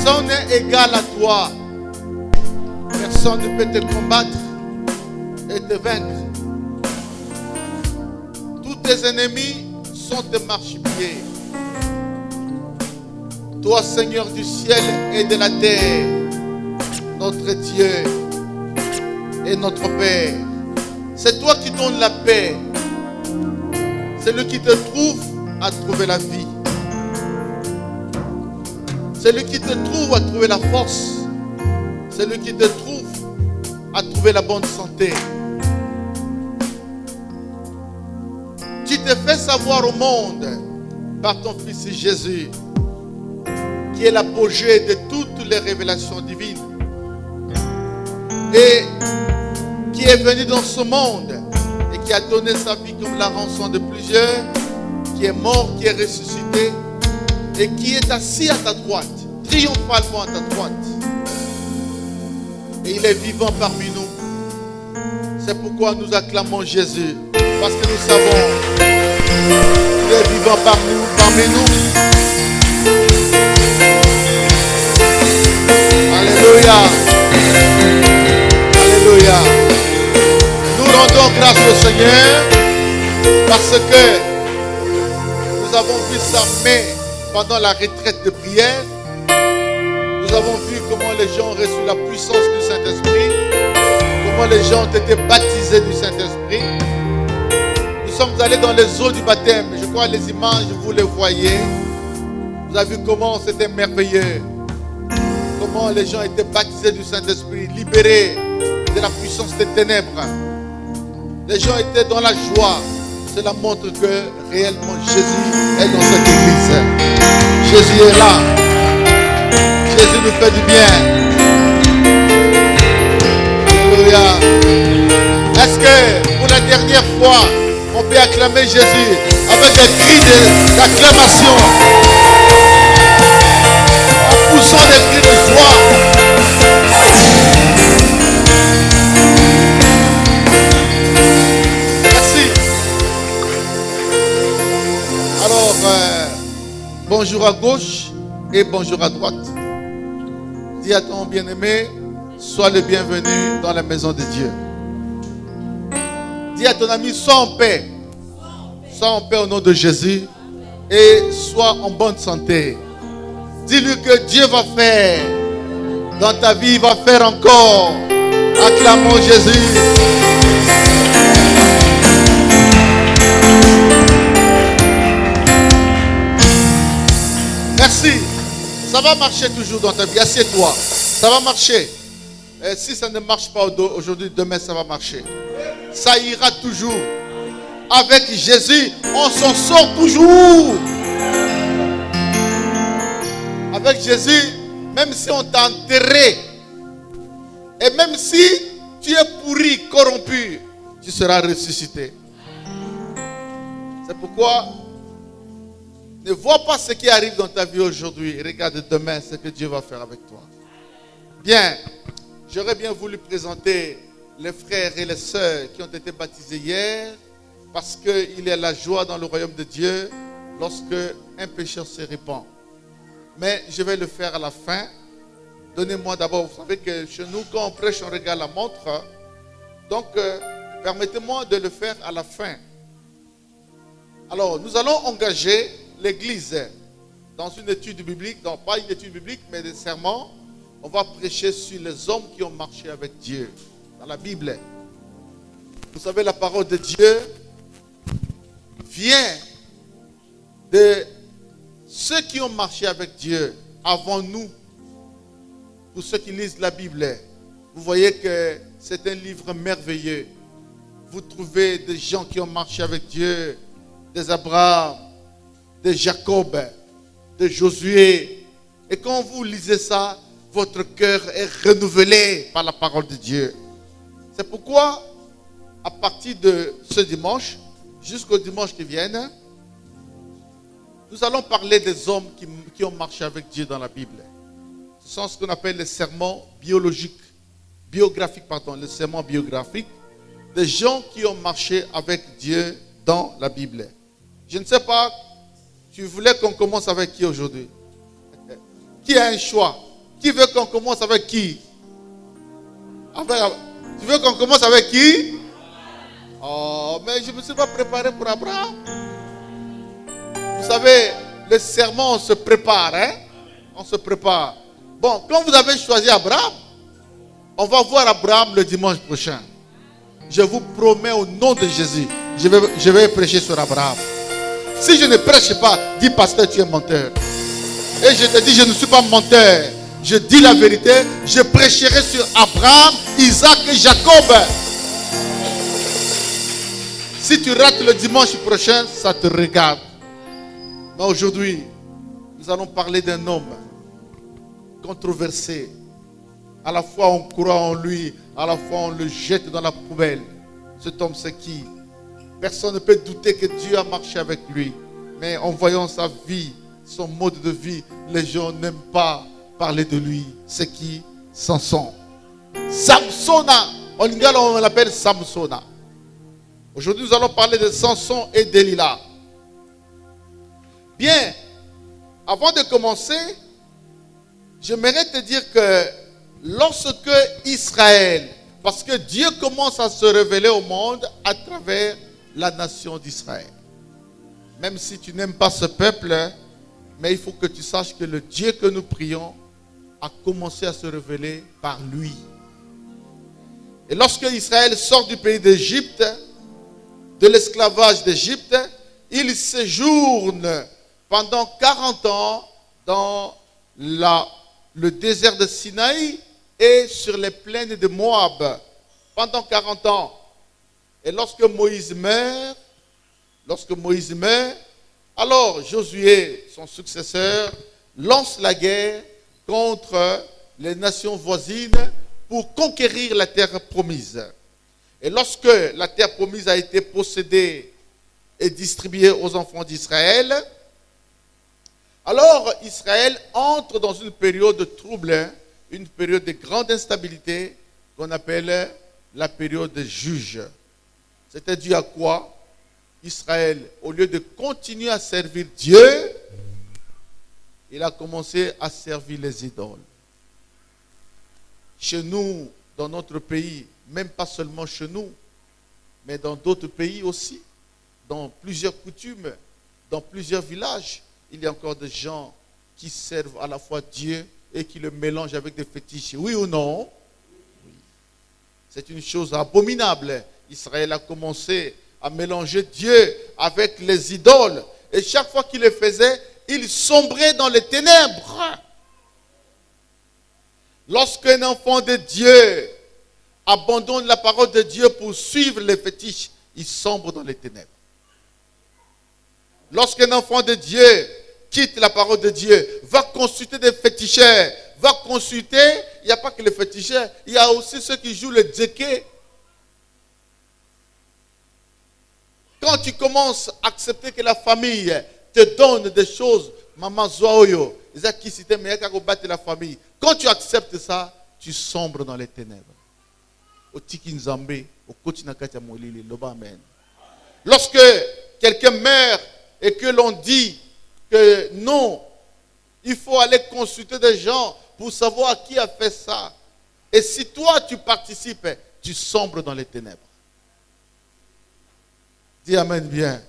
Personne n'est égal à toi. Personne ne peut te combattre et te vaincre. Tous tes ennemis sont tes marchepieds. Toi, Seigneur du ciel et de la terre, notre Dieu et notre Père, c'est toi qui donnes la paix. C'est lui qui te trouve à trouver la vie. C'est lui qui te trouve à trouver la force. C'est lui qui te trouve à trouver la bonne santé. Tu te fais savoir au monde par ton Fils Jésus, qui est l'apogée de toutes les révélations divines et qui est venu dans ce monde et qui a donné sa vie comme la rançon de plusieurs, qui est mort, qui est ressuscité et qui est assis à ta droite, triomphalement à ta droite. Et il est vivant parmi nous. C'est pourquoi nous acclamons Jésus, parce que nous savons qu'il est vivant parmi nous. Alléluia. Alléluia. Nous rendons grâce au Seigneur parce que nous avons vu sa main pendant la retraite de prière. Nous avons vu comment les gens ont reçu la puissance du Saint-Esprit, comment les gens ont été baptisés du Saint-Esprit. Nous sommes allés dans les eaux du baptême. Je crois que les images, vous les voyez. Vous avez vu comment c'était merveilleux. Comment les gens étaient baptisés du Saint-Esprit, libérés de la puissance des ténèbres. Les gens étaient dans la joie. Cela montre que réellement Jésus est dans cette église. Jésus est là. Jésus nous fait du bien. Alléluia. Est-ce que pour la dernière fois, on peut acclamer Jésus avec des cris d'acclamation, en poussant des cris de joie? Merci. Alors, bonjour à gauche et bonjour à droite. Dis à ton bien-aimé, sois le bienvenu dans la maison de Dieu. Dis à ton ami, sois en paix. Sois en paix au nom de Jésus et sois en bonne santé. Dis-lui que Dieu va faire dans ta vie, il va faire encore. Acclamons Jésus. Merci. Ça va marcher toujours dans ta vie. Assieds-toi. Ça va marcher. Et si ça ne marche pas aujourd'hui, demain ça va marcher. Ça ira toujours. Avec Jésus, on s'en sort toujours. Avec Jésus, même si on t'a enterré, et même si tu es pourri, corrompu, tu seras ressuscité. C'est pourquoi ne vois pas ce qui arrive dans ta vie aujourd'hui. Regarde demain ce que Dieu va faire avec toi. Bien, j'aurais bien voulu présenter les frères et les sœurs qui ont été baptisés hier, parce qu'il y a la joie dans le royaume de Dieu lorsque un pécheur se répand. Mais je vais le faire à la fin. Donnez-moi d'abord, vous savez que chez nous, quand on prêche, on regarde la montre. Donc, permettez-moi de le faire à la fin. Alors, nous allons engager l'Église dans une étude biblique, non pas une étude biblique, mais des sermons. On va prêcher sur les hommes qui ont marché avec Dieu dans la Bible. Vous savez, la parole de Dieu vient de ceux qui ont marché avec Dieu avant nous. Pour ceux qui lisent la Bible, vous voyez que c'est un livre merveilleux. Vous trouvez des gens qui ont marché avec Dieu, des Abraham, des Jacob, des Josué. Et quand vous lisez ça, votre cœur est renouvelé par la parole de Dieu. C'est pourquoi, à partir de ce dimanche, jusqu'au dimanche qui vient, nous allons parler des hommes qui ont marché avec Dieu dans la Bible. Ce sont ce qu'on appelle les sermons biographiques, les sermons biographiques des gens qui ont marché avec Dieu dans la Bible. Je ne sais pas, tu voulais qu'on commence avec qui aujourd'hui? Qui a un choix? Qui veut qu'on commence avec qui? Tu veux qu'on commence avec qui? Oh, mais je ne me suis pas préparé pour Abraham. Vous savez, le serment, on se prépare, hein? On se prépare. Bon, quand vous avez choisi Abraham, on va voir Abraham le dimanche prochain. Je vous promets au nom de Jésus, je vais prêcher sur Abraham. Si je ne prêche pas, dis pasteur, tu es menteur. Et je te dis, je ne suis pas menteur. Je dis la vérité, je prêcherai sur Abraham, Isaac et Jacob. Si tu rates le dimanche prochain, ça te regarde. Mais aujourd'hui, nous allons parler d'un homme controversé. À la fois on croit en lui, à la fois on le jette dans la poubelle. Cet homme, c'est qui? Personne ne peut douter que Dieu a marché avec lui. Mais en voyant sa vie, son mode de vie, les gens n'aiment pas parler de lui. C'est qui? Samson. Samsona. En lingala, on l'appelle Samsona. Aujourd'hui, nous allons parler de Samson et Delilah. Bien, avant de commencer, j'aimerais te dire que lorsque Israël, parce que Dieu commence à se révéler au monde à travers la nation d'Israël. Même si tu n'aimes pas ce peuple, mais il faut que tu saches que le Dieu que nous prions a commencé à se révéler par lui. Et lorsque Israël sort du pays d'Égypte, de l'esclavage d'Égypte, il séjourne pendant 40 ans dans le désert de Sinaï et sur les plaines de Moab. Pendant 40 ans. Et lorsque Moïse meurt, alors Josué, son successeur, lance la guerre contre les nations voisines pour conquérir la terre promise. Et lorsque la terre promise a été possédée et distribuée aux enfants d'Israël, alors Israël entre dans une période de trouble, une période de grande instabilité qu'on appelle la période des juges. C'était dû à quoi? Israël, au lieu de continuer à servir Dieu, il a commencé à servir les idoles. Chez nous, dans notre pays, même pas seulement chez nous, mais dans d'autres pays aussi, dans plusieurs coutumes, dans plusieurs villages, il y a encore des gens qui servent à la fois Dieu et qui le mélangent avec des fétiches. Oui ou non? Oui. C'est une chose abominable. Israël a commencé à mélanger Dieu avec les idoles. Et chaque fois qu'il le faisait, il sombrait dans les ténèbres. Lorsqu'un enfant de Dieu abandonne la parole de Dieu pour suivre les fétiches, il sombre dans les ténèbres. Lorsqu'un enfant de Dieu quitte la parole de Dieu, va consulter des féticheurs, va consulter, il n'y a pas que les féticheurs, il y a aussi ceux qui jouent le djeke. Quand tu commences à accepter que la famille te donne des choses, maman Zoaoyo, la famille, quand tu acceptes ça, tu sombres dans les ténèbres. Lorsque quelqu'un meurt et que l'on dit que non, il faut aller consulter des gens pour savoir qui a fait ça. Et si toi tu participes, tu sombres dans les ténèbres. Dis amen bien.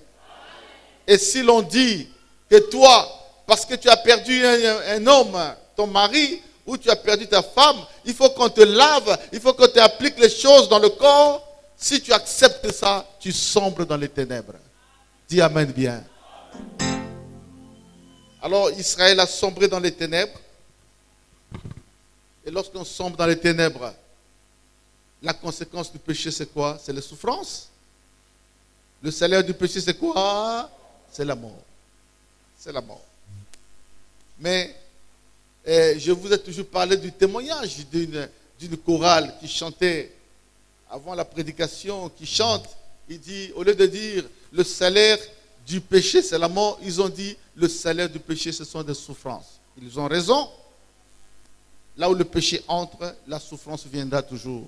Et si l'on dit que toi, parce que tu as perdu un homme, ton mari, ou tu as perdu ta femme, il faut qu'on te lave, il faut qu'on t'applique les choses dans le corps. Si tu acceptes ça, tu sombres dans les ténèbres. Dis amen bien. Alors Israël a sombré dans les ténèbres. Et lorsqu'on sombre dans les ténèbres, la conséquence du péché c'est quoi? C'est la souffrance. Le salaire du péché c'est quoi? C'est la mort. C'est la mort. Mais je vous ai toujours parlé du témoignage d'une chorale qui chantait avant la prédication, qui chante. Il dit, au lieu de dire le salaire du péché c'est la mort, ils ont dit le salaire du péché ce sont des souffrances. Ils ont raison. Là où le péché entre, la souffrance viendra toujours.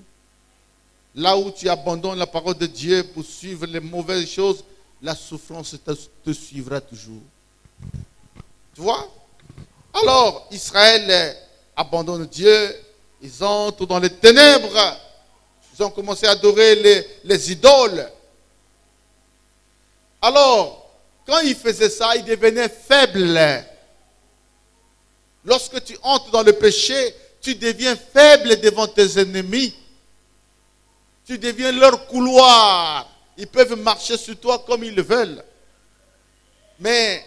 Là où tu abandonnes la parole de Dieu pour suivre les mauvaises choses, la souffrance te suivra toujours. Tu vois? Alors, Israël abandonnent Dieu, ils entrent dans les ténèbres, ils ont commencé à adorer les idoles. Alors, quand ils faisaient ça, ils devenaient faibles. Lorsque tu entres dans le péché, tu deviens faible devant tes ennemis. Tu deviens leur couloir. Ils peuvent marcher sur toi comme ils le veulent. Mais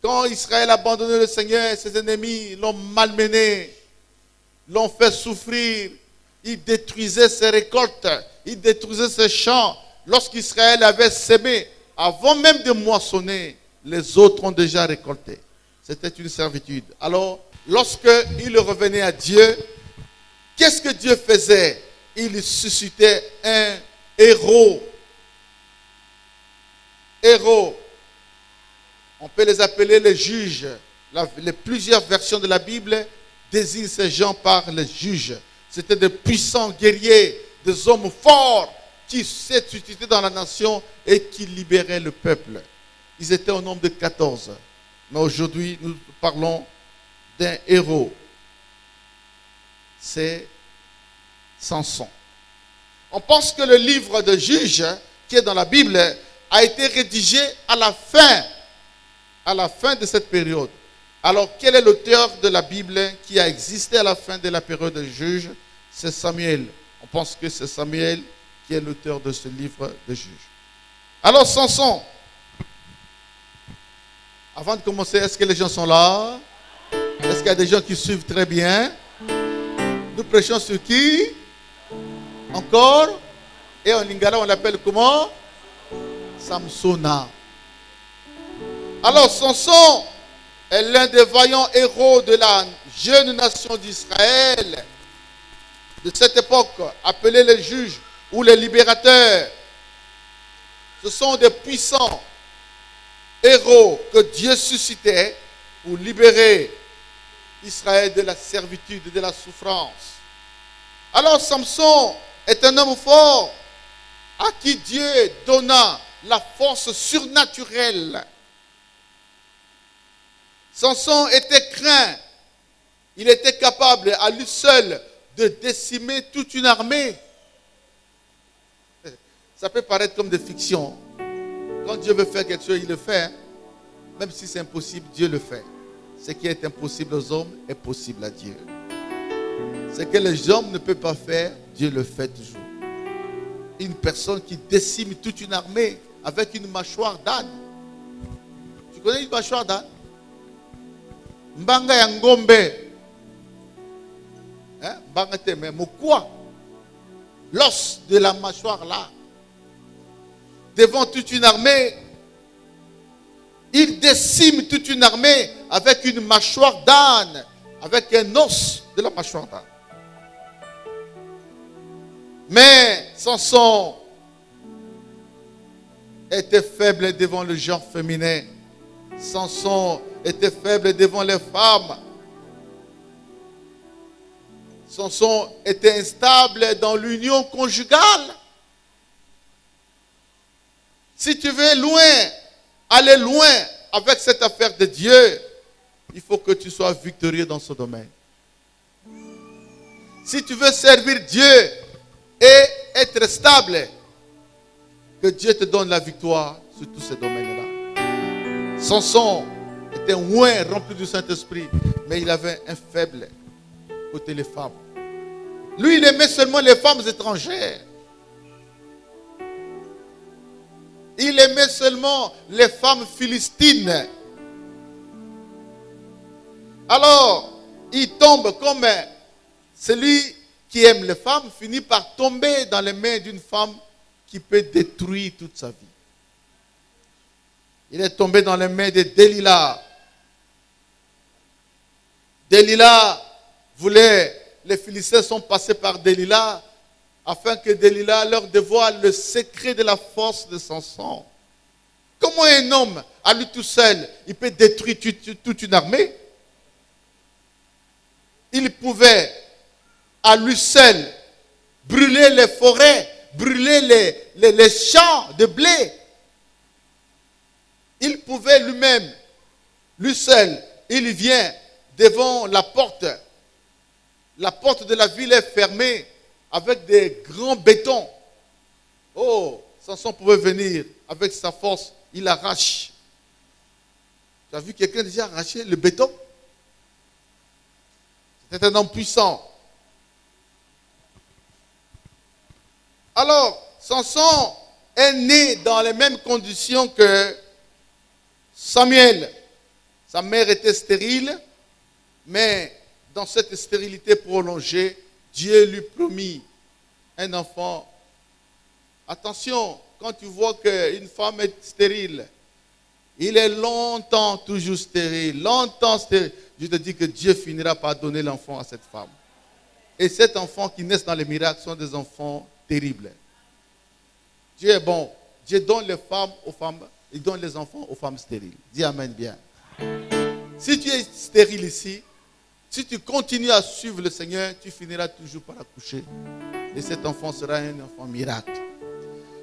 quand Israël a abandonné le Seigneur, ses ennemis l'ont malmené, l'ont fait souffrir. Ils détruisaient ses récoltes, ils détruisaient ses champs. Lorsqu'Israël avait sémé, avant même de moissonner, les autres ont déjà récolté. C'était une servitude. Alors, lorsqu'il revenait à Dieu, qu'est-ce que Dieu faisait? Il suscitait un héros. Héros. On peut les appeler les juges. Les plusieurs versions de la Bible désignent ces gens par les juges. C'était des puissants guerriers, des hommes forts qui s'étaient suscités dans la nation et qui libéraient le peuple. Ils étaient au nombre de 14. Mais aujourd'hui, nous parlons d'un héros. C'est Samson. On pense que le livre de Juges, qui est dans la Bible, a été rédigé à la fin de cette période. Alors, quel est l'auteur de la Bible qui a existé à la fin de la période de Juges? C'est Samuel. On pense que c'est Samuel qui est l'auteur de ce livre de Juges. Alors, Samson. Avant de commencer, est-ce que les gens sont là? Est-ce qu'il y a des gens qui suivent très bien? Nous prêchons sur qui? Encore? Et en lingala, on l'appelle comment? Samsona. Alors, Samson est l'un des vaillants héros de la jeune nation d'Israël de cette époque, appelés les juges ou les libérateurs. Ce sont des puissants héros que Dieu suscitait pour libérer Israël de la servitude et de la souffrance. Alors Samson est un homme fort à qui Dieu donna la force surnaturelle. Samson était craint. Il était capable à lui seul de décimer toute une armée. Ça peut paraître comme des fictions. Quand Dieu veut faire quelque chose, il le fait. Même si c'est impossible, Dieu le fait. Ce qui est impossible aux hommes est possible à Dieu. Ce que les hommes ne peuvent pas faire, Dieu le fait toujours. Une personne qui décime toute une armée avec une mâchoire d'âne. Tu connais une mâchoire d'âne? Mbanga ya ngombe. Mbanga te mais quoi? L'os de la mâchoire là. Devant toute une armée, il décime toute une armée avec une mâchoire d'âne, avec un os de la mâchoire d'âne. Mais Samson était faible devant le genre féminin. Samson était faible devant les femmes. Samson était instable dans l'union conjugale. Si tu veux aller loin avec cette affaire de Dieu, il faut que tu sois victorieux dans ce domaine. Si tu veux servir Dieu et être stable, que Dieu te donne la victoire sur tous ces domaines-là. Samson était loin rempli du Saint-Esprit, mais il avait un faible côté les femmes. Lui, il aimait seulement les femmes étrangères. Il aimait seulement les femmes philistines. Alors, il tombe comme celui qui aime les femmes finit par tomber dans les mains d'une femme qui peut détruire toute sa vie. Il est tombé dans les mains de Delilah. Delilah voulait, les Philistins sont passés par Delilah afin que Delilah leur dévoile le secret de la force de Samson. Comment un homme, à lui tout seul, il peut détruire toute une armée? Il pouvait, à lui seul, brûler les forêts, brûler les champs de blé. Il pouvait lui-même, lui seul, il vient devant la porte. La porte de la ville est fermée avec des grands bétons. Oh, Samson pouvait venir avec sa force, il arrache. Tu as vu quelqu'un déjà arracher le béton? C'était un homme puissant. Alors, Samson est né dans les mêmes conditions que Samuel. Sa mère était stérile, mais dans cette stérilité prolongée, Dieu lui promit un enfant. Attention, quand tu vois qu'une femme est stérile, il est longtemps toujours stérile, longtemps stérile. Je te dis que Dieu finira par donner l'enfant à cette femme. Et cet enfant qui naissent dans les miracles sont des enfants terribles. Dieu est bon. Dieu donne les femmes aux femmes, il donne les enfants aux femmes stériles. Dis amen bien. Si tu es stérile ici, si tu continues à suivre le Seigneur, tu finiras toujours par accoucher. Et cet enfant sera un enfant miracle.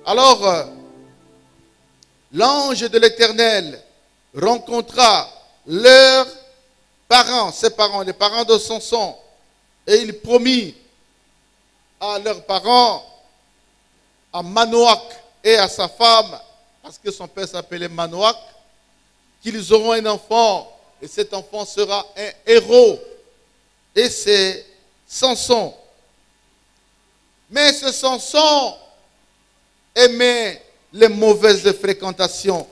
Alors, l'ange de l'Éternel rencontra leurs parents, ses parents, les parents de Samson, et il promit à leurs parents, à Manoach et à sa femme, parce que son père s'appelait Manoach, qu'ils auront un enfant, et cet enfant sera un héros. Et c'est Samson. Mais ce Samson aimait les mauvaises fréquentations.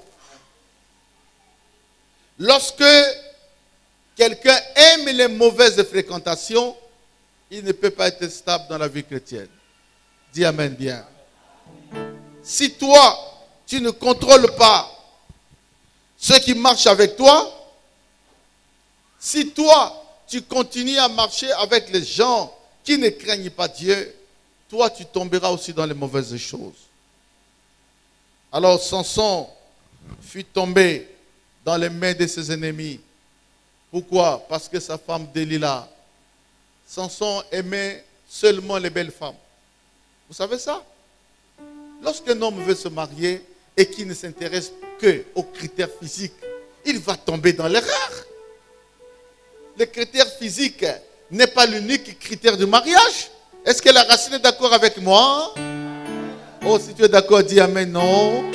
Lorsque quelqu'un aime les mauvaises fréquentations, il ne peut pas être stable dans la vie chrétienne. Dis amen bien. Si toi, tu ne contrôles pas ceux qui marchent avec toi, si toi, tu continues à marcher avec les gens qui ne craignent pas Dieu, toi, tu tomberas aussi dans les mauvaises choses. Alors, Samson fut tombé dans les mains de ses ennemis. Pourquoi? Parce que sa femme Delilah, Samson aimait seulement les belles femmes. Vous savez ça? Lorsqu'un homme veut se marier et qu'il ne s'intéresse qu'aux critères physiques, il va tomber dans l'erreur. Le critère physique n'est pas l'unique critère du mariage. Est-ce que la racine est d'accord avec moi? Oh, si tu es d'accord, dis amen, non.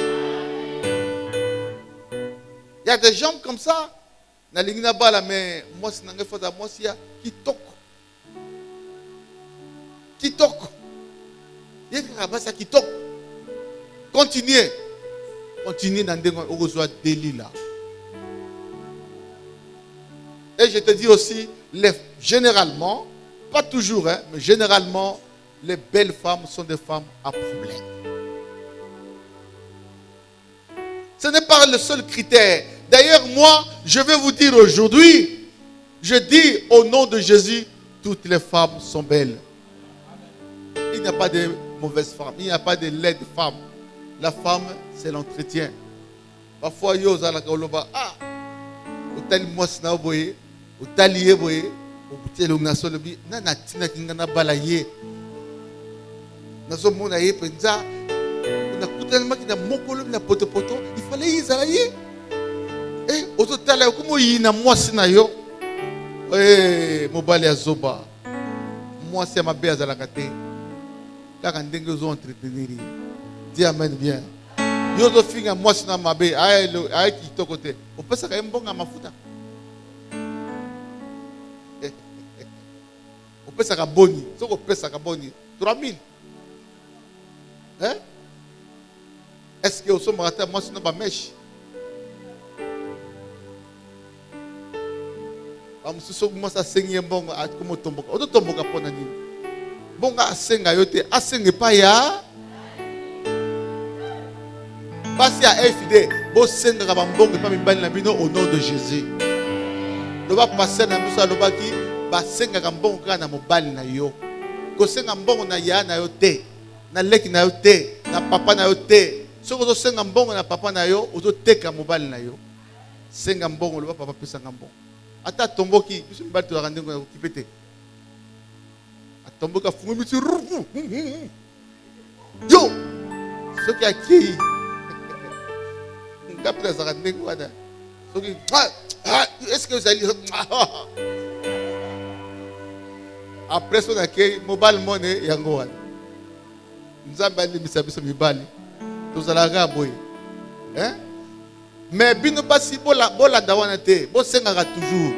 Il y a des gens comme ça. Mais moi, c'est qui toque. Qui toque. Il y a des qui toque. Continuez. Continuez dans le délit là. Et je te dis aussi, généralement, pas toujours, mais généralement, les belles femmes sont des femmes à problème. Ce n'est pas le seul critère. D'ailleurs, moi, je vais vous dire aujourd'hui, je dis au nom de Jésus, toutes les femmes sont belles. Il n'y a pas de mauvaises femmes, il n'y a pas de laides femmes. La femme, c'est l'entretien. Parfois, il y a des gens qui utaliye boye obutele ngaso lobi na natina kingana balaye nazo mona ye penza na kutana makina mokolo na potopoto il fallait izalaye ozo tala kumo yina mwasi na yo mobali azoba mwasi ya mabe azalaka te kaka ndenge ozo entretenir. Dis amen bien. Yo zo finga mwasi na mabe ay kitoko te opesa ka mbonga mafuta. Opesa ka boni, soko opesa ka boni 3000. Est-ce que au sommet matin moi sinon ba mèche? Amususo moi ça sengi mbongo at komo tomboka. Oto tomboka pona nini? Bonga asenga yote, asenge pa ya. Basi ya FD, bo senga ka mbongo pa mibali na bino au nom de Jésus. Le va passer na musa lo baki basenga mbongo kaka na mobali na yo. Kosenga mbongo na ya na yo te, na leki na yo te, na papa na yo te. Soko zo senga mbongo na papa na yo, ozo teka mobali na yo. Senga mbongo lo papa pesa mbongo. Ata tomboki, biso mbali to rande ngo kipete. Atomboka fungu mitu. Yo! Soki aki. Ngapela za rande ngo ada. Est-ce que vous allez... Après son accueil, mobile money, yango. Nous avons mis ça sur mobile. Tous à la gaboye. Hein? Mais bino basi bola dawana te, bo sengaka toujours.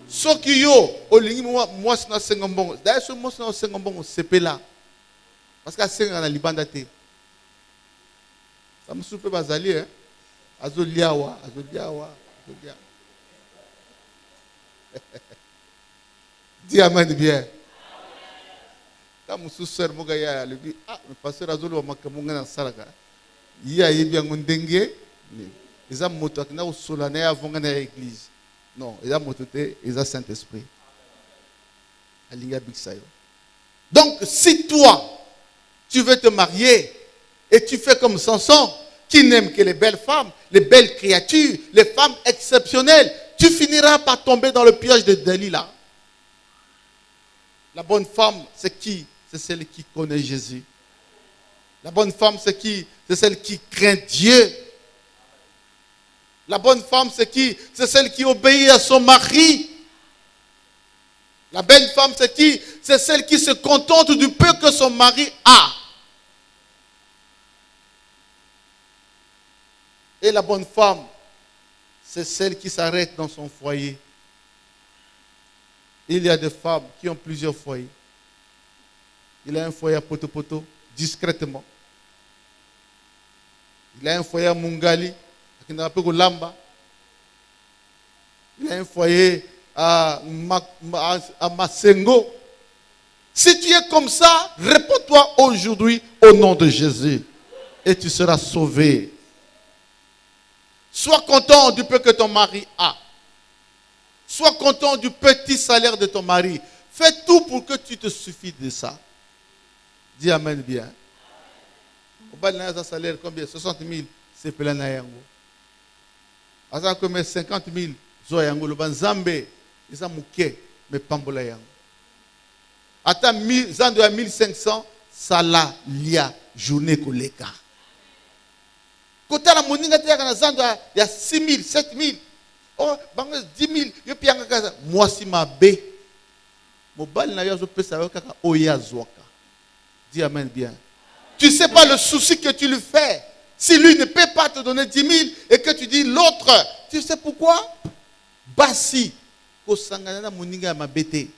Soki yo olingi moi sina senga mbongo. D'ailleurs so moi sina senga mbongo sepela. Parce que senga na libanda te. Ça me soupe bazali hein. Azoliawa. Dis amen bien. Quand mon sœur Mogaya lui dit le pasteur Azolo wa makamunga na saraka. Il a bien ngondenge. Ils ont moto qui n'a au solennel avant dans l'église. Non, ils ont mototé, ils ont Saint-Esprit. Donc, si toi, tu veux te marier et tu fais comme Samson, qui n'aime que les belles femmes, les belles créatures, les femmes exceptionnelles, tu finiras par tomber dans le piège de Delilah. La bonne femme, c'est qui? C'est celle qui connaît Jésus. La bonne femme, c'est qui? C'est celle qui craint Dieu. La bonne femme, c'est qui? C'est celle qui obéit à son mari. La belle femme, c'est qui? C'est celle qui se contente du peu que son mari a. Et la bonne femme, c'est celle qui s'arrête dans son foyer. Il y a des femmes qui ont plusieurs foyers. Il a un foyer à Poto-Poto, discrètement. Il a un foyer à Mungali, il a un foyer à Masengo. Si tu es comme ça, réponds-toi aujourd'hui au nom de Jésus et tu seras sauvé. Sois content du peu que ton mari a. Sois content du petit salaire de ton mari. Fais tout pour que tu te suffis de ça. Dis amen bien. Au bas de un salaire combien? 60 000. C'est plein na yango. Asa comme 50 000. Zo yango le banzambe. Isa muke me pambola yango. Ata 1500 sala lia journée koleka. Kota la moninga te yakana zando ya 6 000, 7 000. Oh, bango 10 000. Yo pianga kaza. Moi si ma be. Mobile na yo zo pesa yo kaka oya zwaka. Dis amen bien. Tu ne sais pas le souci que tu lui fais. Si lui ne peut pas te donner 10 000 et que tu dis l'autre, tu sais pourquoi? Basi. Kosangana moninga ma bete.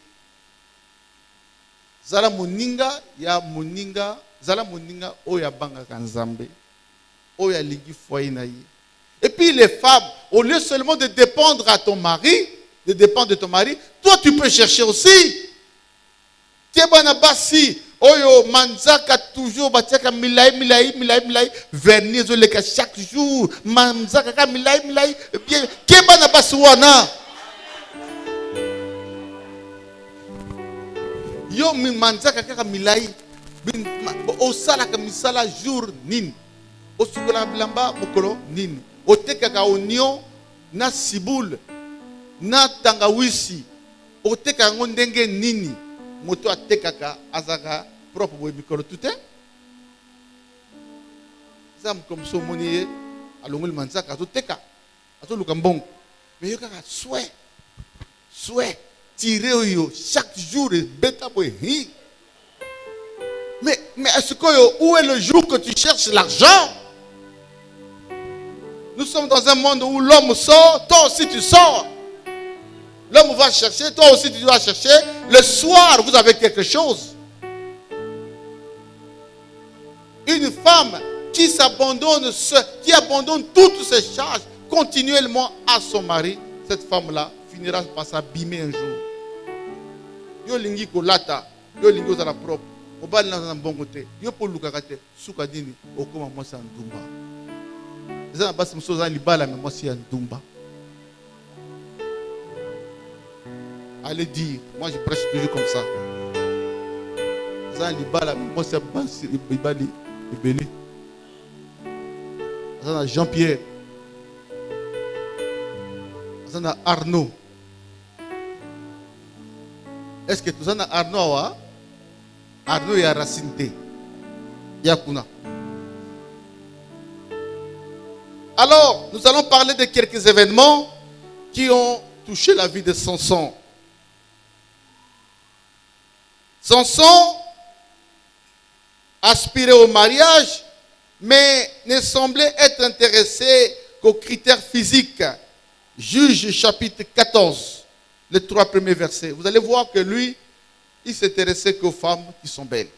Zala moninga ya moninga. Zala moninga oya banga kanzambe. Oya ligi foyer na ye. Et puis les femmes, au lieu seulement de dépendre à ton mari, de dépendre de ton mari, toi tu peux chercher aussi. Tiebana basi. Oyo manzaka toujours batiaka milai vernis oleka chaque jour manzaka ka milai bien keba na basuwana yo mi manzaka ka milai osala ka misala jour nini osukola bilamba mokolo nini oteka ka oignon na ciboule na tangawisi oteka ngo ndenge nini moto atekaka azaka propre boy mikolo tout est zam comme so monier alongoli manzaka azoteka azoluka mbongo mais yo kaka souhait tirer yo chaque jour beta boy mais est-ce que où est le jour que tu cherches l'argent? Nous sommes dans un monde où l'homme sort, toi aussi tu sors. L'homme va chercher, toi aussi tu dois chercher. Le soir, vous avez quelque chose. Une femme qui s'abandonne, qui abandonne toutes ses charges continuellement à son mari, cette femme-là finira par s'abîmer un jour. Yo lingi kolata, yo lingi ozala propre. Obali na na bon côté. Yo pour lukakate, soukadini, okoma moi c'est ndumba. Eza na basi msoza libala mais moi c'est ndumba. Allez dire, moi je prêche toujours comme ça. Zan libala, moi c'est basi ibali ibeli. Zan Jean-Pierre. Zan Arnaud. Est-ce que tu as Arnaud wa? Arnaud ya Racine. Yakuna. Alors, nous allons parler de quelques événements qui ont touché la vie de Samson. Samson aspirait au mariage, mais ne semblait être intéressé qu'aux critères physiques. Juge chapitre 14, les 3 premiers versets. Vous allez voir que lui, il s'intéressait qu'aux femmes qui sont belles.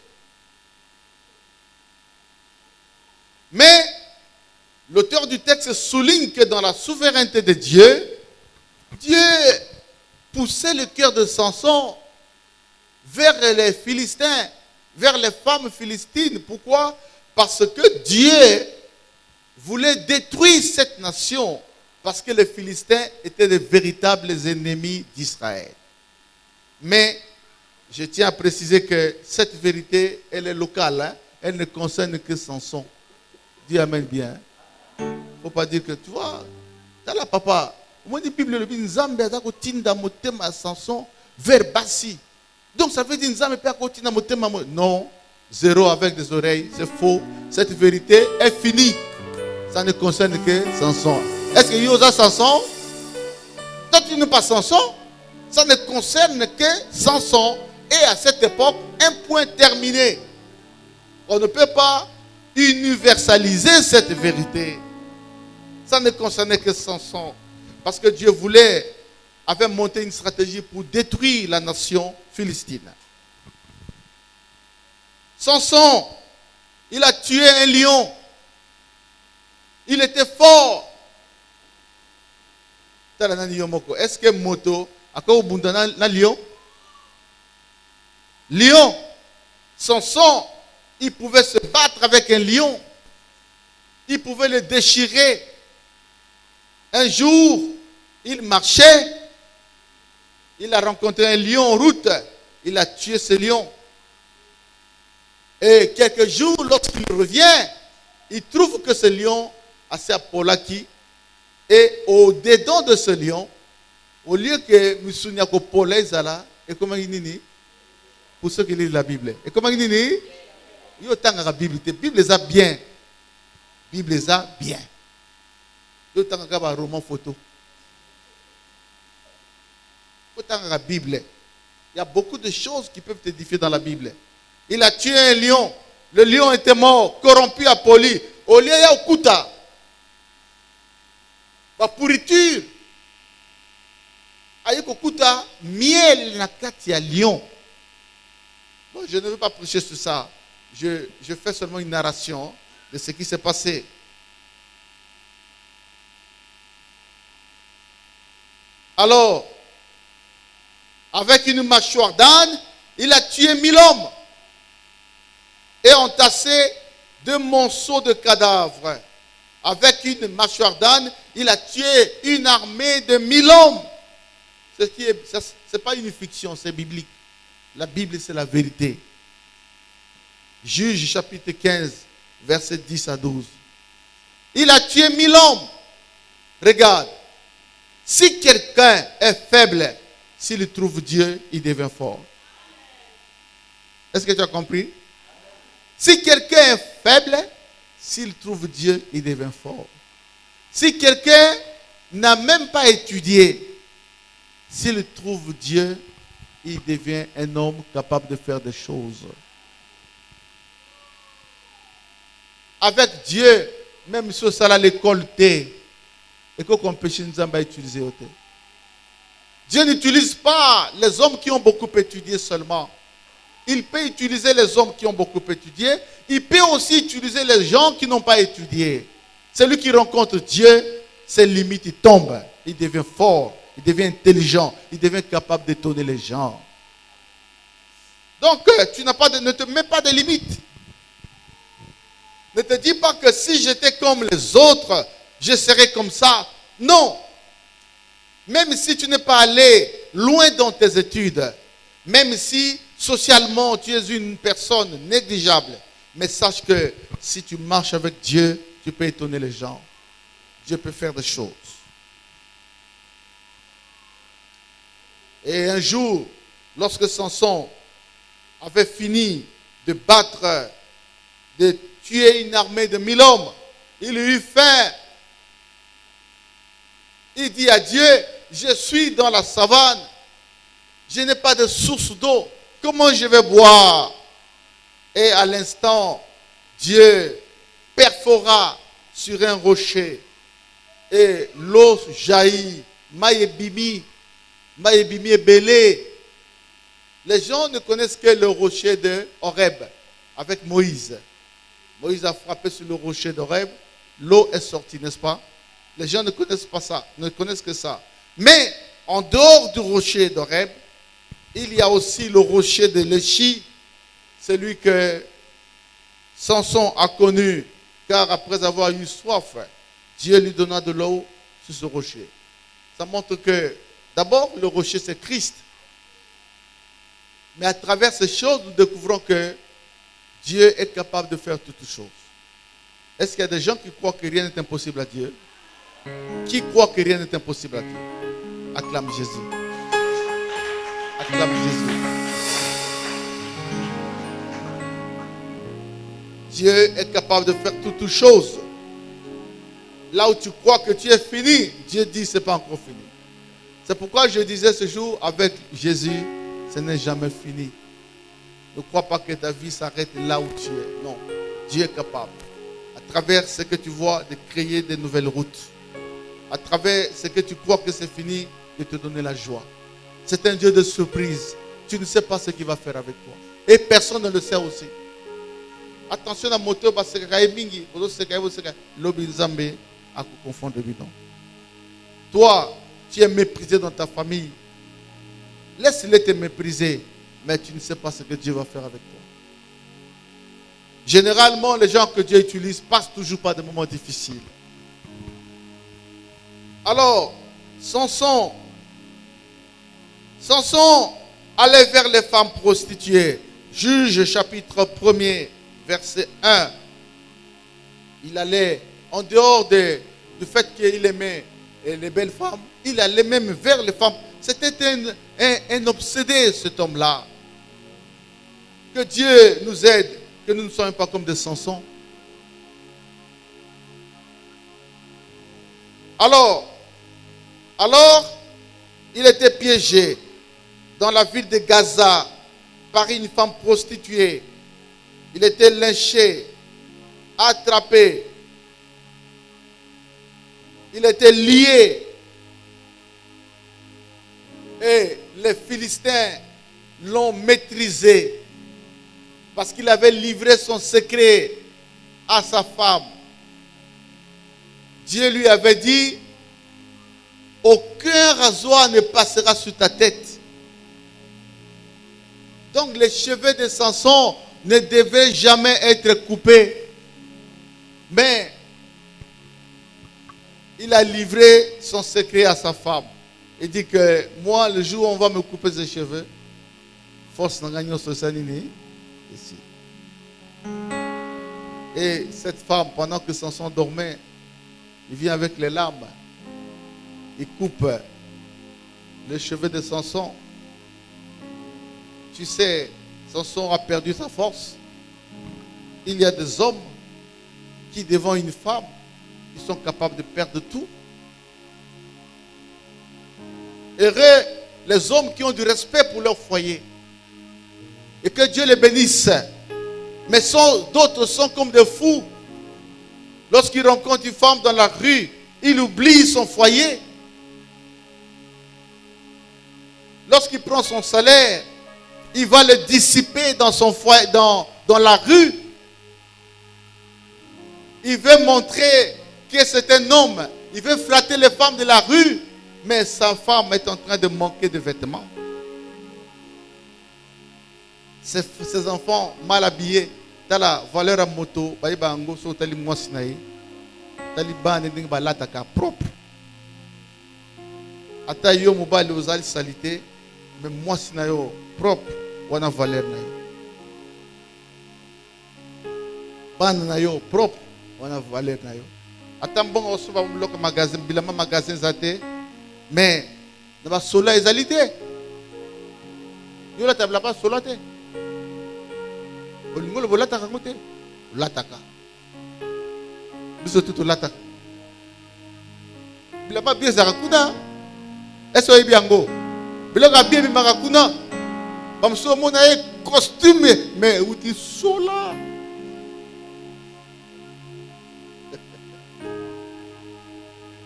Mais l'auteur du texte souligne que dans la souveraineté de Dieu, Dieu poussait le cœur de Samson vers les Philistins, vers les femmes philistines. Pourquoi? Parce que Dieu voulait détruire cette nation, parce que les Philistins étaient de véritables ennemis d'Israël. Mais je tiens à préciser que cette vérité, elle est locale, hein? Elle ne concerne que Samson. Dis amen bien. Il ne faut pas dire que, tu vois, t'as là papa, moi la Bible, le Nzambe a tinda motema Samson vers Bassi. Donc ça veut dire Nzambe peut continuer motema. Non, zéro avec des oreilles, c'est faux. Cette vérité est finie. Ça ne concerne que Samson. Est-ce que Yosa Samson? Toi tu n'es pas Samson. Ça ne concerne que Samson. Et à cette époque, un point terminé. On ne peut pas universaliser cette vérité. Ça ne concernait que Samson. Parce que Dieu avait monté une stratégie pour détruire la nation philistine. Samson, il a tué un lion. Il était fort. Est-ce que moto a un lion? Lion. Samson, il pouvait se battre avec un lion. Il pouvait le déchirer. Un jour, il marchait. Il a rencontré un lion en route. Il a tué ce lion. Et quelques jours, lorsqu'il revient, il trouve que ce lion a ses apolaki. Et au-dedans de ce lion, au lieu que Moussounyako Polé Zala, et comment il dit, pour ceux qui lisent la Bible, et comment il dit, il y a la Bible, la Bible est bien. La Bible est bien. Il y a un roman photo. Il y a la Bible. Il y a beaucoup de choses qui peuvent t'édifier dans la Bible. Il a tué un lion. Le lion était mort, corrompu, appoli. Au lieu, il y a Okuta. La pourriture. Avec Okuta, miel na kati ya lion. Bon, je ne veux pas prêcher sur ça. Je fais seulement une narration de ce qui s'est passé. Alors, avec une mâchoire d'âne, il a tué 1000 hommes et entassé 2 monceaux de cadavres. Avec une mâchoire d'âne, il a tué une armée de 1000 hommes. Ce n'est pas une fiction, c'est biblique. La Bible, c'est la vérité. Juge chapitre 15, versets 10 à 12. Il a tué 1000 hommes. Regarde. Si quelqu'un est faible, s'il trouve Dieu, il devient fort. Est-ce que tu as compris? Si quelqu'un est faible, s'il trouve Dieu, il devient fort. Si quelqu'un n'a même pas étudié, s'il trouve Dieu, il devient un homme capable de faire des choses. Avec Dieu, même si ça a l'école T, et qu'on peut utiliser. Dieu n'utilise pas les hommes qui ont beaucoup étudié seulement. Il peut utiliser les hommes qui ont beaucoup étudié. Il peut aussi utiliser les gens qui n'ont pas étudié. Celui qui rencontre Dieu, ses limites, il tombe. Il devient fort, il devient intelligent, il devient capable d'étonner les gens. Donc, ne te mets pas de limites. Ne te dis pas que si j'étais comme les autres, je serais comme ça. Non. Même si tu n'es pas allé loin dans tes études, même si socialement tu es une personne négligeable, mais sache que si tu marches avec Dieu, tu peux étonner les gens. Dieu peut faire des choses. Et un jour, lorsque Samson avait fini de battre, de tuer une armée de 1000 hommes, il eut faim. Il dit à Dieu, je suis dans la savane, je n'ai pas de source d'eau, comment je vais boire? Et à l'instant, Dieu perfora sur un rocher et l'eau jaillit. Maïebimi est belé. Les gens ne connaissent que le rocher de Horeb avec Moïse. Moïse a frappé sur le rocher d'Horeb, l'eau est sortie, n'est-ce pas? Les gens ne connaissent pas ça, ne connaissent que ça. Mais en dehors du rocher d'Horeb, il y a aussi le rocher de Léchi, celui que Samson a connu, car après avoir eu soif, Dieu lui donna de l'eau sur ce rocher. Ça montre que d'abord le rocher c'est Christ. Mais à travers ces choses, nous découvrons que Dieu est capable de faire toutes choses. Est-ce qu'il y a des gens qui croient que rien n'est impossible à Dieu? Qui croit que rien n'est impossible à Dieu? Acclame Jésus. Acclame Jésus. Dieu est capable de faire toutes choses. Là où tu crois que tu es fini, Dieu dit que ce n'est pas encore fini. C'est pourquoi je disais ce jour, avec Jésus, ce n'est jamais fini. Ne crois pas que ta vie s'arrête là où tu es. Non, Dieu est capable, à travers ce que tu vois, de créer de nouvelles routes. À travers ce que tu crois que c'est fini, de te donner la joie. C'est un Dieu de surprise. Tu ne sais pas ce qu'il va faire avec toi. Et personne ne le sait aussi. Attention à moto, parce que à confondre bidon. Toi, tu es méprisé dans ta famille. Laisse-les te mépriser, mais tu ne sais pas ce que Dieu va faire avec toi. Généralement, les gens que Dieu utilise passent toujours par des moments difficiles. Alors, Samson allait vers les femmes prostituées. Juge chapitre 1er, verset 1. Il allait, en dehors du fait qu'il aimait les belles femmes, il allait même vers les femmes. C'était un obsédé, cet homme-là. Que Dieu nous aide, que nous ne soyons pas comme des Samson. Alors, il était piégé dans la ville de Gaza par une femme prostituée. Il était lynché, attrapé. Il était lié. Et les Philistins l'ont maîtrisé parce qu'il avait livré son secret à sa femme. Dieu lui avait dit, aucun rasoir ne passera sur ta tête. Donc les cheveux de Samson ne devaient jamais être coupés. Mais il a livré son secret à sa femme. Il dit que moi, le jour où on va me couper les cheveux, force n'a gagné sur ici. Et cette femme, pendant que Samson dormait, il vient avec les lames. Il coupe les cheveux de Samson. Tu sais, Samson a perdu sa force. Il y a des hommes qui, devant une femme, ils sont capables de perdre tout. Heureux les hommes qui ont du respect pour leur foyer. Et que Dieu les bénisse. Mais d'autres sont comme des fous. Lorsqu'ils rencontrent une femme dans la rue, il oublie son foyer. Lorsqu'il prend son salaire, il va le dissiper dans son foyer, dans la rue. Il veut montrer que c'est un homme. Il veut flatter les femmes de la rue. Mais sa femme est en train de manquer de vêtements. Ses enfants mal habillés, dans la valeur à moto, propre. Ata yo mobile ozali salité, mais moi sinayo propre, wana valeur na yo. Ban na yo propre, wana valeur na yo. Ata mbongo osoba bloc magasin, bilama magasin zate. Mais dans la sola égalité, il y a la pas sola te. Olingo le volata kamote, lataka. Biso tout lataka. Il a pas bien Zarakuna. Est-ce que bien go? Il a bien Marakuna. Bamso mon costume, mais où tu es là?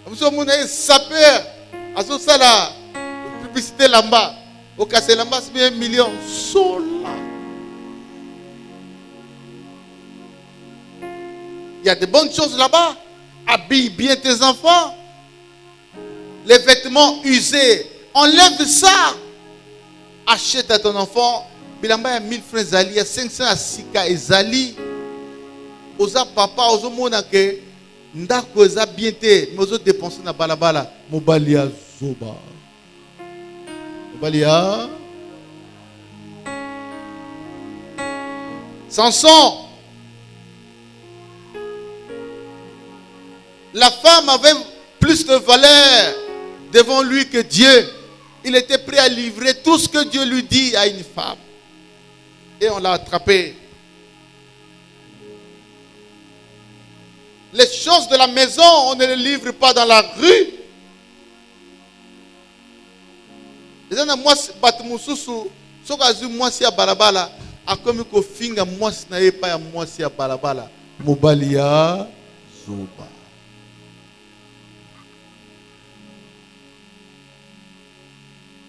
Bamso mon sapeur. À ce ça la publicité là-bas. Au cassé là-bas, c'est bien 1 million. Sola. Il y a de bonnes choses là-bas. Habille bien tes enfants. Les vêtements usés, enlève ça. Achète à ton enfant. Bilamba a 1000 francs Zali, il y a 500 à Sika et Zali. Oza papa, oza mona ke ndako eza bien te, mais oza dépenser na balabala. Mobalia zoba. Mobalia. Samson. La femme avait plus de valeur devant lui que Dieu. Il était prêt à livrer tout ce que Dieu lui dit à une femme. Et on l'a attrapé. Les choses de la maison, on ne les livre pas dans la rue. Moi, si à balabala, a comme ko finga moi si na pas moi si à balabala. Mobalia zoba.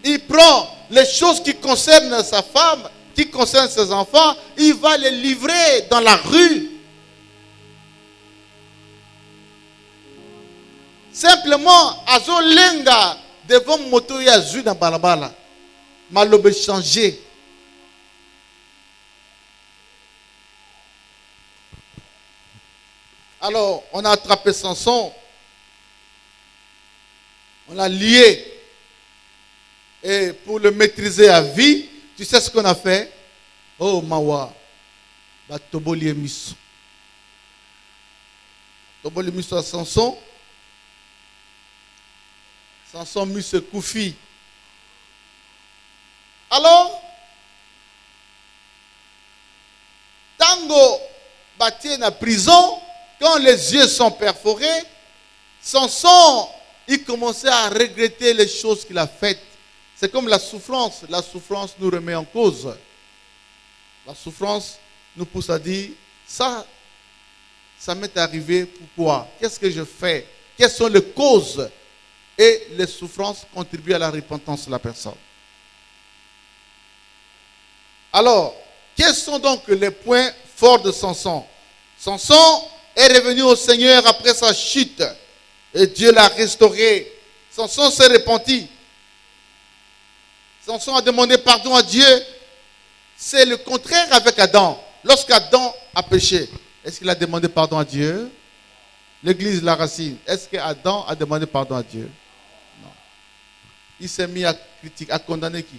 Il prend les choses qui concernent sa femme, qui concernent ses enfants, il va les livrer dans la rue. Simplement, azo lenga devant moto ya zu dans balabala. Malobe changé. Alors, on a attrapé Samson. On l'a lié. Et pour le maîtriser à vie, tu sais ce qu'on a fait? Oh, Mawa. Batoboli miso. Toboli miso à Samson. Samson mis ce koufi. Alors, Tango bâti en prison, quand les yeux sont perforés, Samson, il commençait à regretter les choses qu'il a faites. C'est comme la souffrance. La souffrance nous remet en cause. La souffrance nous pousse à dire, ça m'est arrivé, pourquoi? Qu'est-ce que je fais? Quelles sont les causes? Et les souffrances contribuent à la repentance de la personne. Alors, quels sont donc les points forts de Samson? Samson est revenu au Seigneur après sa chute. Et Dieu l'a restauré. Samson s'est repenti. Samson a demandé pardon à Dieu. C'est le contraire avec Adam. Lorsqu'Adam a péché, est-ce qu'il a demandé pardon à Dieu? L'église La Racine, est-ce qu'Adam a demandé pardon à Dieu? Non. Il s'est mis à critiquer, à condamner qui?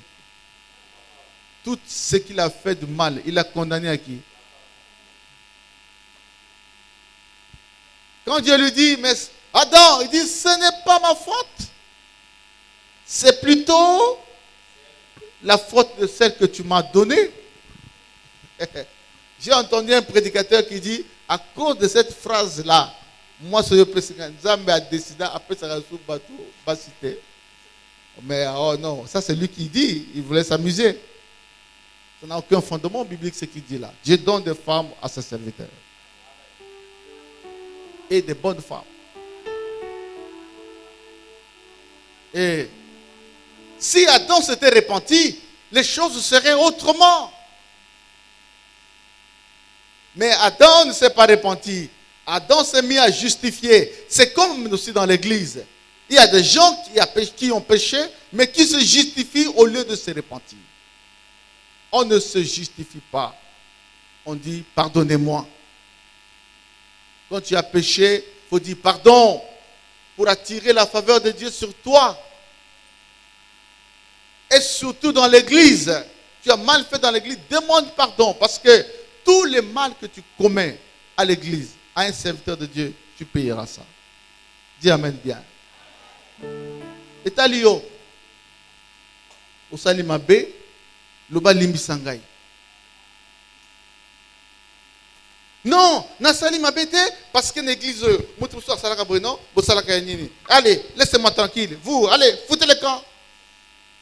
Tout ce qu'il a fait de mal, il a condamné à qui? Quand Dieu lui dit, mais Adam, il dit, ce n'est pas ma faute. C'est plutôt la faute de celle que tu m'as donnée. J'ai entendu un prédicateur qui dit, à cause de cette phrase-là, moi, ce que je précise, Nzambe a décidé, après ça va sous bateau, pas cité. Mais oh non, ça c'est lui qui dit, il voulait s'amuser. Ça n'a aucun fondement biblique ce qu'il dit là. Dieu donne des femmes à ses serviteurs. Et des bonnes femmes. Et si Adam s'était repenti, les choses seraient autrement. Mais Adam ne s'est pas repenti. Adam s'est mis à justifier. C'est comme aussi dans l'église. Il y a des gens qui ont péché, mais qui se justifient au lieu de se repentir. On ne se justifie pas. On dit pardonnez-moi. Quand tu as péché, il faut dire pardon pour attirer la faveur de Dieu sur toi. Et surtout dans l'église, tu as mal fait dans l'église, demande pardon parce que tous les mal que tu commets à l'église, à un serviteur de Dieu, tu payeras ça. Dis amen bien. Et talio, au salimabe, loba limbi sangai. Non, Nassali m'a bêté parce que l'église, allez, laissez-moi tranquille. Vous, allez, foutez le camp.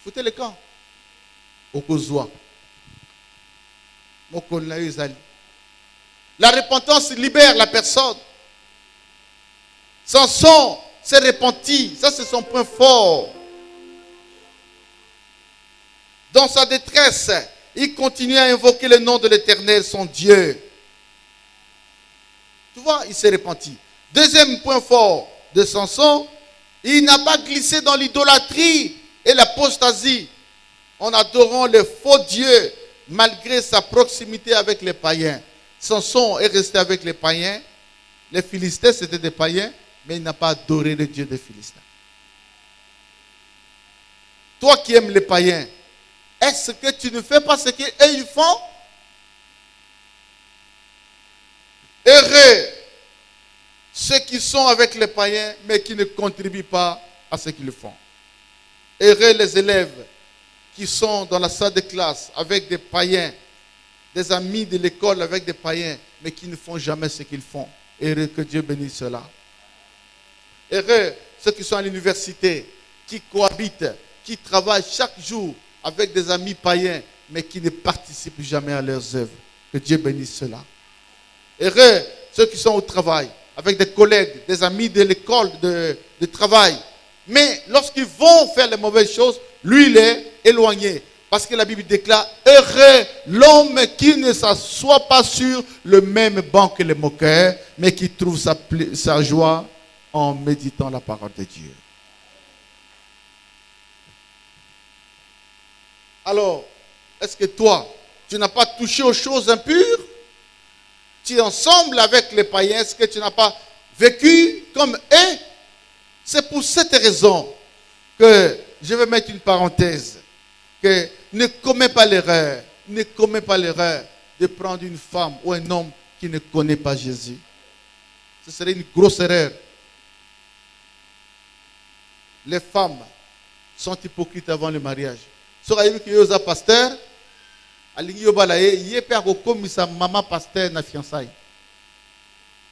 Foutez le camp. Okozwa. La repentance libère la personne. Samson s'est repenti. Ça, c'est son point fort. Dans sa détresse, il continue à invoquer le nom de l'Éternel, son Dieu. Tu vois, il s'est repenti. Deuxième point fort de Samson, il n'a pas glissé dans l'idolâtrie et l'apostasie en adorant les faux dieux malgré sa proximité avec les païens. Samson est resté avec les païens. Les Philistins, c'était des païens, mais il n'a pas adoré le Dieu des Philistins. Toi qui aimes les païens, est-ce que tu ne fais pas ce qu'eux ils font? Heureux ceux qui sont avec les païens, mais qui ne contribuent pas à ce qu'ils font. Heureux les élèves qui sont dans la salle de classe avec des païens, des amis de l'école avec des païens, mais qui ne font jamais ce qu'ils font. Heureux, que Dieu bénisse cela. Heureux ceux qui sont à l'université, qui cohabitent, qui travaillent chaque jour avec des amis païens, mais qui ne participent jamais à leurs œuvres. Que Dieu bénisse cela. Heureux ceux qui sont au travail, avec des collègues, des amis de l'école de travail. Mais lorsqu'ils vont faire les mauvaises choses, lui, il est éloigné. Parce que la Bible déclare, heureux l'homme qui ne s'assoit pas sur le même banc que les moqueurs, mais qui trouve sa joie en méditant la parole de Dieu. Alors, est-ce que toi, tu n'as pas touché aux choses impures? Tu es ensemble avec les païens, est-ce que tu n'as pas vécu comme eux? C'est pour cette raison que je vais mettre une parenthèse, que ne commets pas l'erreur de prendre une femme ou un homme qui ne connaît pas Jésus. Ce serait une grosse erreur. Les femmes sont hypocrites avant le mariage. Si vous avez que pasteur, alingi yobalaye yepe akokomisa mama pasteur na fiançailles.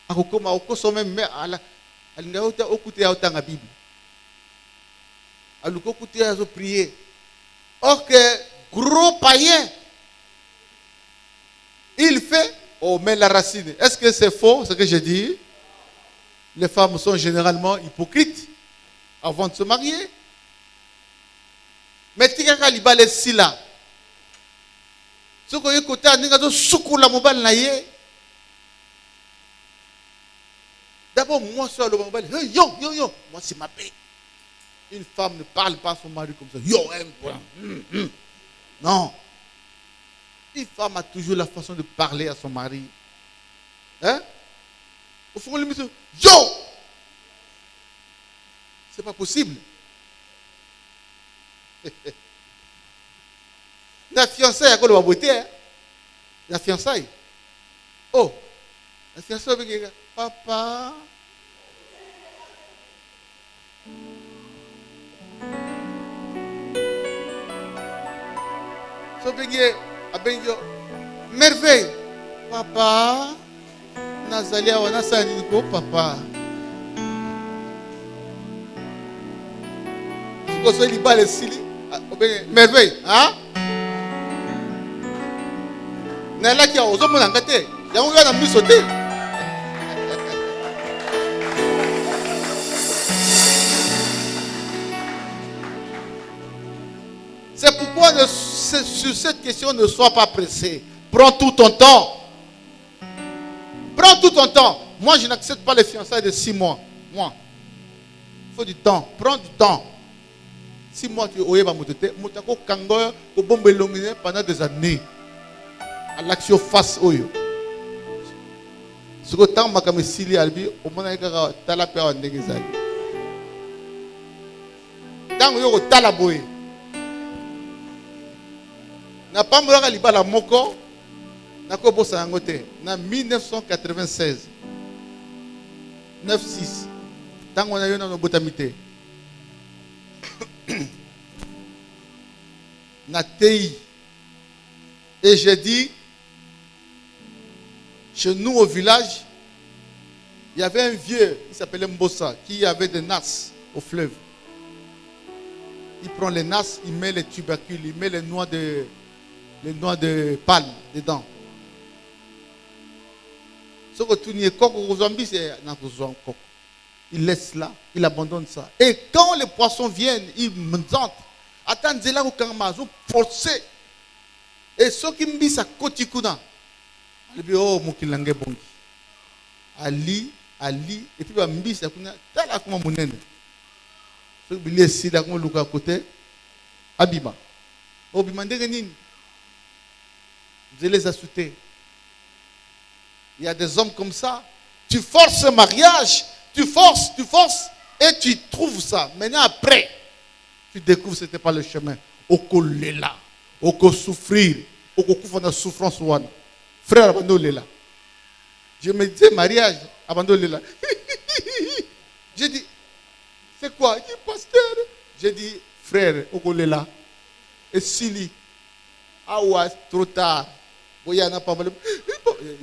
Akokoma okoso même ala alinga ota okute ya otanga Bible. Aluko okute ya zo prier. Or que gros païen il fait met la racine. Est-ce que c'est faux ce que je dis? Les femmes sont généralement hypocrites avant de se marier. Mais tika libale sila. Ce que côté ninga do sukula mobile na ye. D'abord moi sur le mobile, hey, yo, moi c'est ma paix. Une femme ne parle pas à son mari comme ça. Yo, non. Une femme a toujours la façon de parler à son mari. Hein? Au fond, le monsieur, yo! C'est pas possible. La fiançaille, à quoi la beauté? La fiançaille. Oh, la fiançaille, papa. Merveille. Papa. Nazalia, on a ça, papa. Merveille. Hein? C'est pourquoi sur cette question ne sois pas pressé. Prends tout ton temps. Prends tout ton temps. Moi, je n'accepte pas les fiançailles de 6 mois. Moi. Il faut du temps. Prends du temps. 6 mois, tu es pendant des années. À l'action face au yo. Ce que tant ma comme Sili Albi, au moins il y a talapé en négizali. Tant il y a talaboy. Na pas moura liba la moko. Na ko bossa ngote. Na 1996. 96. Tant on a eu dans nos botamité. Na TI. Et j'ai dit, Chez nous, au village, il y avait un vieux, il s'appelait Mbossa, qui avait des nasses au fleuve. Il prend les nasses, il met les tubercules, il met les noix de palme dedans. Ce que tu n'y coq aux zombies, c'est un coq. Il laisse là, il abandonne ça. Et quand les poissons viennent, ils entrent. Attendez là où Kangma, ils ont forcé. Et ceux qui me disent à Kotikuna, ils disent, oh, mon kilangue bongi. Ali, et puis, ils me disent, t'as là comment mon nène. Ceux qui me disent, là comment le à côté, Abima. Oh, Bima, vous les assuter. Il y a des hommes comme ça. Tu forces un mariage, tu forces, et tu trouves ça. Maintenant, après, tu découvres que ce n'était pas le chemin. Oko lela, oko souffrir, oko koufa na souffrance wana. Frère, abandonne lela. Je me disais mariage, abandonne lela. J'ai dit, c'est quoi? Il dit, pasteur. J'ai dit, frère, oko lela. Et Sili, awa, trop tard. Boyana pas mal.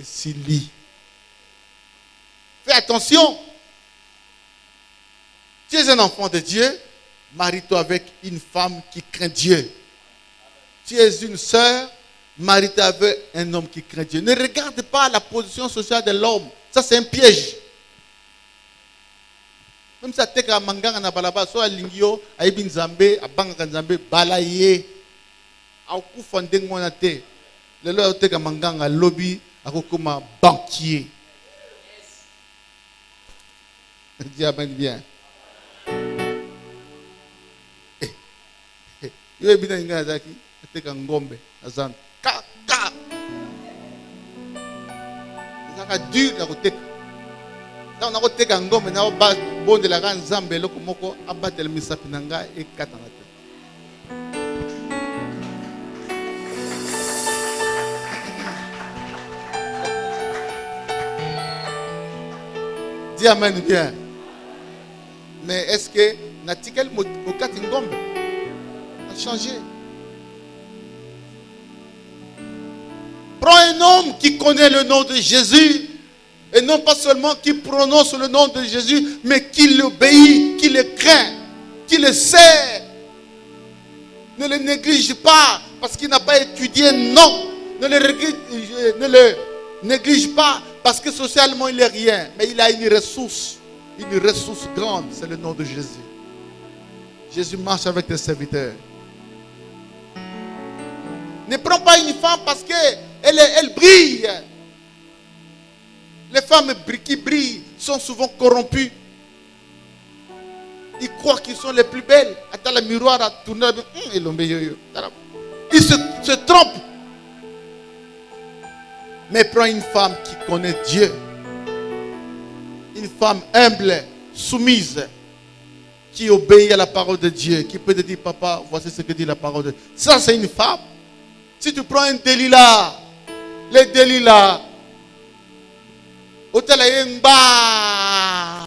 Sili. Fais attention. Tu es un enfant de Dieu. Marie-toi avec une femme qui craint Dieu. Tu es une sœur. Marie-toi avec un homme qui craint Dieu. Ne regarde pas la position sociale de l'homme. Ça, c'est un piège. Même si tu as manganga na balaba, soit lingio, aibin zambe, abanga zambe, balaye. A kufande ngonate. Le loi te ka manganga lobby, akokoma banquier. Dis amen bien. Yo ebina inga zaki, te ka ngombe, azan. Ka. Zaka dur na koteka. Na na koteka ngombe na ba bonde la kan zambe loko moko abatel misapi nanga e katanga. Dis amen bien. Mais est-ce que Natikel Mokatingombe a changé? Prends un homme qui connaît le nom de Jésus. Et non pas seulement qui prononce le nom de Jésus, mais qui l'obéit, qui le craint, qui le sait. Ne le néglige pas parce qu'il n'a pas étudié, non. Ne le néglige pas parce que socialement il n'est rien. Mais il a une ressource grande, c'est le nom de Jésus. Jésus marche avec tes serviteurs. Ne prends pas une femme parce qu'elle brille. Les femmes qui brillent sont souvent corrompues. Ils croient qu'ils sont les plus belles. Attends le miroir à tourner. Ils se trompent. Mais prends une femme qui connaît Dieu. Une femme humble, soumise, qui obéit à la parole de Dieu, qui peut te dire, papa, voici ce que dit la parole de Dieu. Ça, c'est une femme. Si tu prends un Delilah, les Delilah, hôtel Yemba,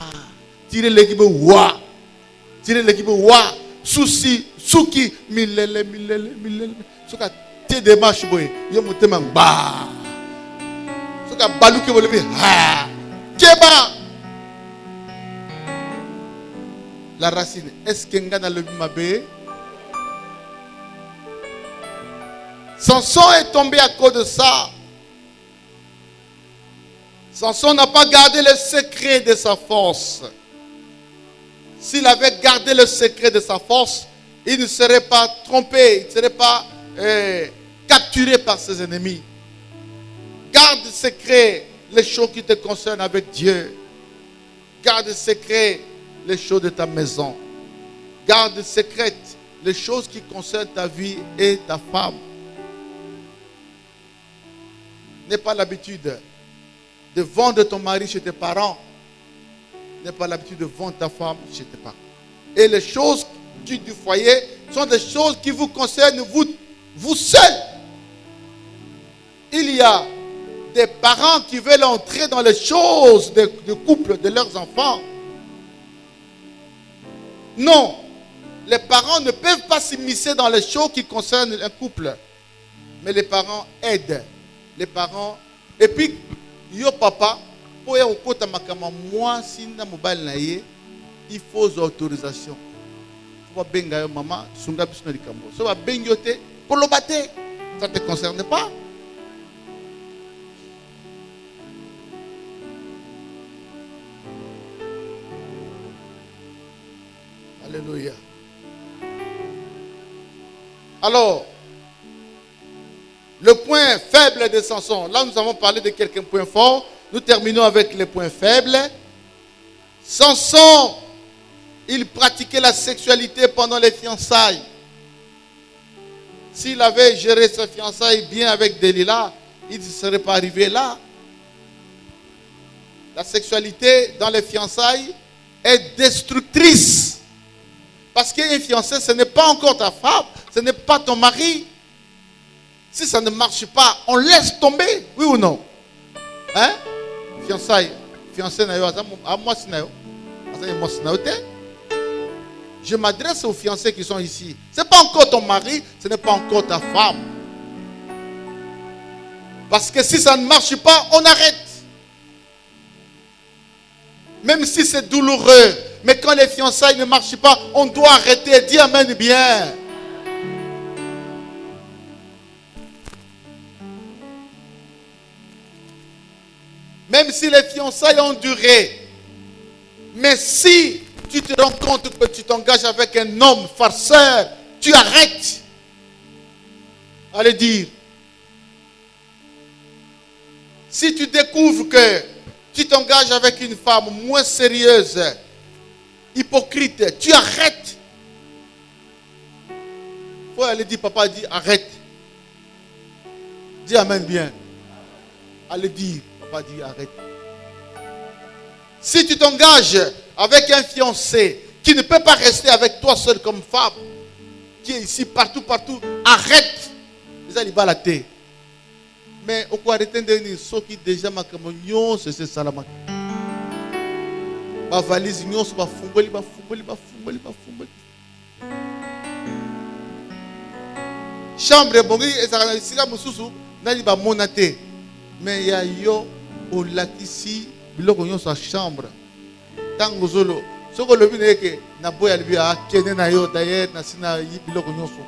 tirez l'équipe wa, souci, souki, milele, soka te démarche boy, yomote mangba, soka baluke volé, ha, keba. La racine, est-ce qu'il y a dans le mabé? Samson est tombé à cause de ça. Samson n'a pas gardé le secret de sa force. S'il avait gardé le secret de sa force, il ne serait pas trompé, il ne serait pas capturé par ses ennemis. Garde secret les choses qui te concernent avec Dieu. Garde secret les choses de ta maison. Garde secrète les choses qui concernent ta vie et ta femme. N'aie pas l'habitude de vendre ton mari chez tes parents. N'aie pas l'habitude de vendre ta femme chez tes parents. Et les choses du foyer sont des choses qui vous concernent vous seuls. Il y a des parents qui veulent entrer dans les choses de couple de leurs enfants. Non, les parents ne peuvent pas s'immiscer dans les choses qui concernent un couple. Mais les parents aident. Les parents. Et puis, Yo papa, pour y okota makama moi sinda mobile na ye, il faut autorisation. Faut benga yo maman, sunga bisno likambo. So ba bengote, kolobate, ça te concerne pas. Alléluia. Alors, le point faible de Samson. Là, nous avons parlé de quelques points forts. Nous terminons avec les points faibles. Samson, il pratiquait la sexualité pendant les fiançailles. S'il avait géré ses fiançailles bien avec Delilah, il ne serait pas arrivé là. La sexualité dans les fiançailles est destructrice. Parce qu'un fiancé, ce n'est pas encore ta femme, ce n'est pas ton mari. Si ça ne marche pas, on laisse tomber, oui ou non? Hein? Fiançailles, fiancé na yo, à moi c'est na yo. Je m'adresse aux fiancés qui sont ici. Ce n'est pas encore ton mari, ce n'est pas encore ta femme. Parce que si ça ne marche pas, on arrête. Même si c'est douloureux, mais quand les fiançailles ne marchent pas, on doit arrêter. Dis amen bien. Même si les fiançailles ont duré, mais si tu te rends compte que tu t'engages avec un homme farceur, tu arrêtes. Allez dire. Si tu découvres que tu t'engages avec une femme moins sérieuse, hypocrite, tu arrêtes. Il faut aller dire, papa dit arrête. Dis amen bien. Allez dire, papa dit arrête. Si tu t'engages avec un fiancé qui ne peut pas rester avec toi seul comme femme, qui est ici partout, arrête. Les allez la terre. Mais au quoi arrêter de ceux qui déjà ma communion, c'est ça la ma valise union, c'est pas fumble. Chambre bongi et ça ici comme sous nani ba monaté. Mais ya yo au latisi biloko nyo sa chambre. Tango zolo. Soko lobi na ke na boya libi a kene na yo d'ailleurs na sina biloko nyo so.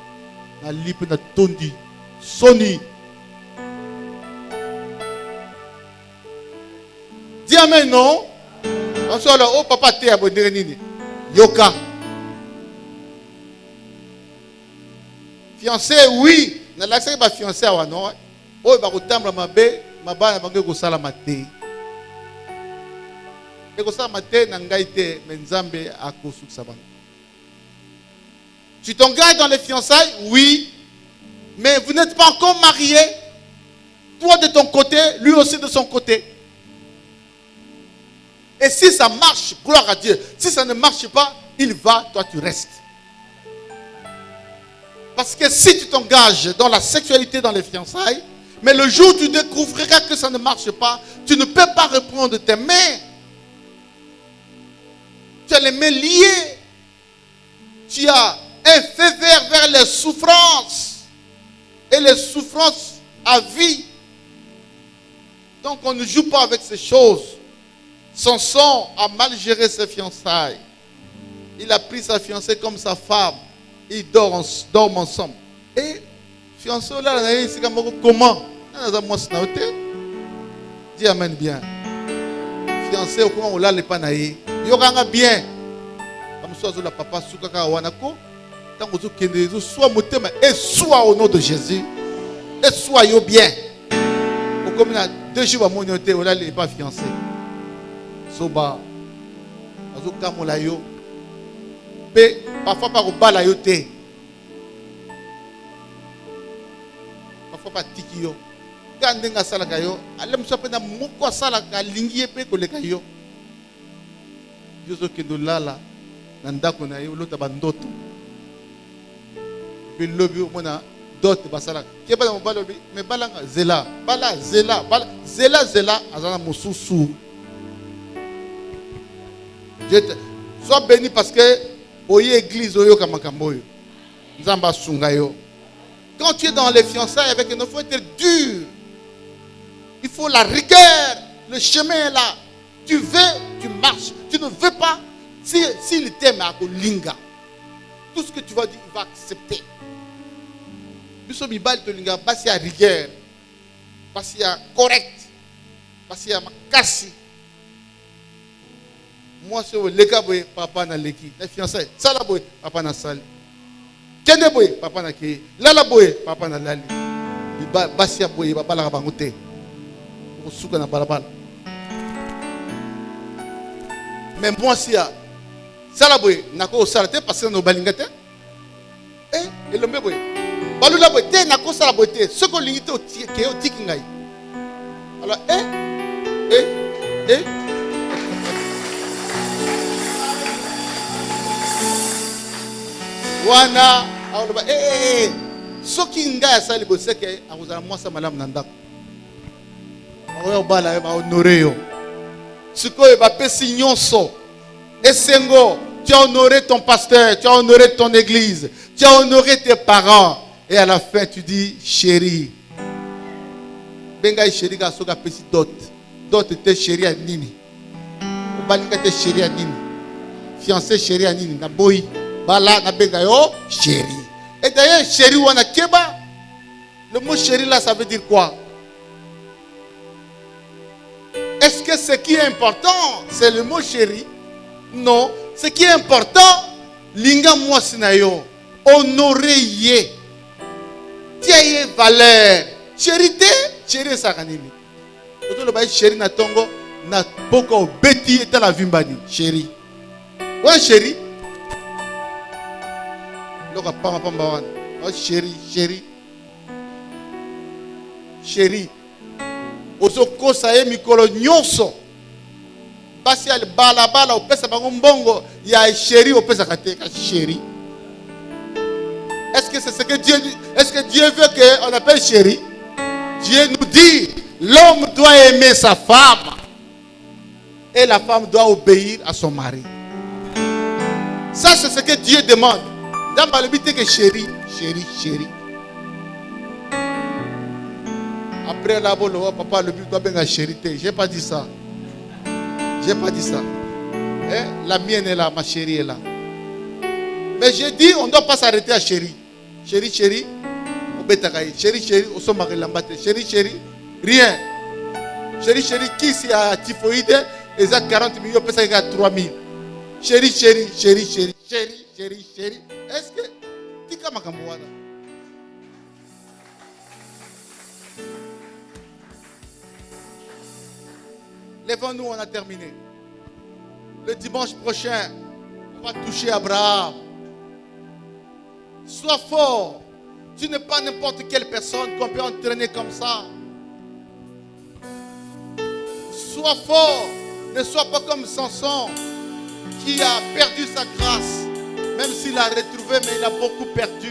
Na lipe na tondi. Soni. Dis amen, non? On se dit, oh papa, t'es abonné, nini? Yoka. Fiancé, oui. N'a l'accès pas fiancé à non? Oh, il va retomber ma bé, ma ba, ma bé, go salamate. Et go salamate, n'angaite, menzambe, à kosu saban. Tu t'engages dans les fiançailles? Oui. Mais vous n'êtes pas encore mariés. Toi de ton côté, lui aussi de son côté. Et si ça marche, gloire à Dieu. Si ça ne marche pas, il va, toi tu restes. Parce que si tu t'engages dans la sexualité, dans les fiançailles, mais le jour où tu découvriras que ça ne marche pas, tu ne peux pas reprendre tes mains. Tu as les mains liées. Tu as un feu vert vers les souffrances. Et les souffrances à vie. Donc on ne joue pas avec ces choses. Samson a mal géré ses fiançailles. Il a pris sa fiancée comme sa femme. Ils dorment ensemble. Et fiancé là, comment? Dis amen bien. Fiancé, comment on l'a les panaïs? Yoganga bien. Comme soit la papa soukaka wanako. Tant que vous soit motema et soit au nom de Jésus. Et soyez bien. Comme il y a 2 jours à mon hôtel, on n'est pas fiancé. Soba, azuka molayo, pe parfois par au bas la yote, parfois par tikio. Quand on a ça la kayo, allem soit pena moko ça la kalingi pe koleka yo. Yoso kendo lala, nanda kona yo lota bandoto. Pe lobi mona dot basala. Keba na mobalo bi, me balanga zela, bala zela, bala zela azana mususu. Sois béni parce que oye église oyo kamakamboyo. Nzamba sungayo. Quand tu es dans les fiançailles avec un enfant, il faut être dur. Il faut la rigueur. le chemin est là. Tu veux, tu marches. Tu ne veux pas, s'il t'aime à Linga, tout ce que tu vas dire, il va accepter. Biso mibali to linga basi ya rigueur, basi ya correct, basi ya makasi. Moi c'est le gars boy papa na leki, na fiancé, ça la boy papa na sali. Kende boy papa na ki, lala boy papa na lali. Basi ya boy papa la bango te. Pour souka na balabala. Mais moi si ya ça la boy nako sala te parce que no balinga te. Et le boy balula boy te nako sala boy te, ce ko lingite o ke o tikingai. Alors wana aoloba soki ngai asali boseke akozala mwasa malamu na ndako oyo bala ba honore yo sikoyo bapesi nyonso esengo. Tu as honoré ton pasteur, tu as honoré ton église, tu as honoré tes parents, et à la fin tu dis chérie. Benga chérie ga soka pesi dot te chérie à nini obalinga te chérie à nini fiancé chérie à nini na boy bala na benga yo chérie. Et d'ailleurs chérie wana keba, le mot chérie là ça veut dire quoi? Est-ce que ce qui est important c'est le mot chérie? Non, ce qui est important linga mwasi na yo honorer ye tia ye valeur chérie te chérie sakanini oto le ba chérie na tongo na boko beti eta la vimbani chérie ouais chérie loka pamba wana oh chérie ozo kosa ye mikolo nyonso basi al bala opesa bango mbongo ya chérie opesa kateka chérie. Est-ce que c'est ce que Dieu dit? Est-ce que Dieu veut qu'on appelle chérie? Dieu nous dit l'homme doit aimer sa femme et la femme doit obéir à son mari. Ça c'est ce que Dieu demande. Dans le but que chérie. Après là papa le but doit bien chérie. J'ai pas dit ça. La mienne est là, ma chérie est là. Mais j'ai dit, on ne doit pas s'arrêter à chérie. Chérie, chérie, au sommet lambate. Chérie, rien. Chérie, qui c'est à typhoïde, ils ont 40 millions, peut-être qu'il y a 3 000. Chérie. Est-ce que tu as ma campagne? Lèvons-nous, on a terminé. Le dimanche prochain, on va toucher Abraham. Sois fort. Tu n'es pas n'importe quelle personne qu'on peut entraîner comme ça. Sois fort. Ne sois pas comme Samson qui a perdu sa grâce. Même s'il a retrouvé, mais il a beaucoup perdu.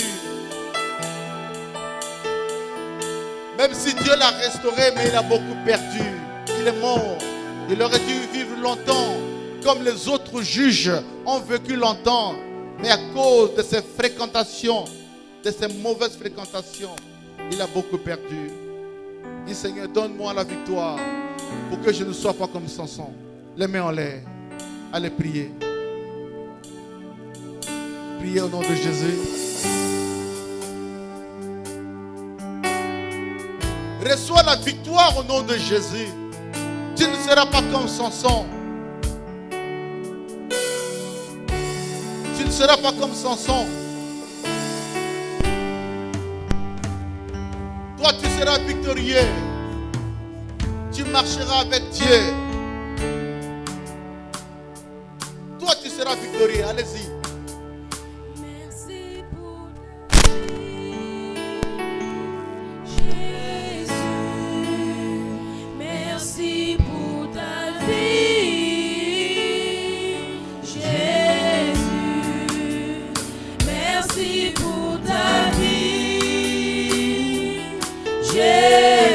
Même si Dieu l'a restauré, mais il a beaucoup perdu. Il est mort. Il aurait dû vivre longtemps, comme les autres juges ont vécu longtemps. Mais à cause de ses fréquentations, de ses mauvaises fréquentations, il a beaucoup perdu. Dis Seigneur, donne-moi la victoire pour que je ne sois pas comme Samson. Les mains en l'air. Allez prier. Priez au nom de Jésus. Reçois la victoire au nom de Jésus. Tu ne seras pas comme Samson. Tu ne seras pas comme Samson. Toi, tu seras victorieux. Tu marcheras avec Dieu. Toi, tu seras victorieux. Allez-y. Merci pour ta vie, Jésus. Merci pour ta vie, Jésus. Merci pour ta vie, Jésus.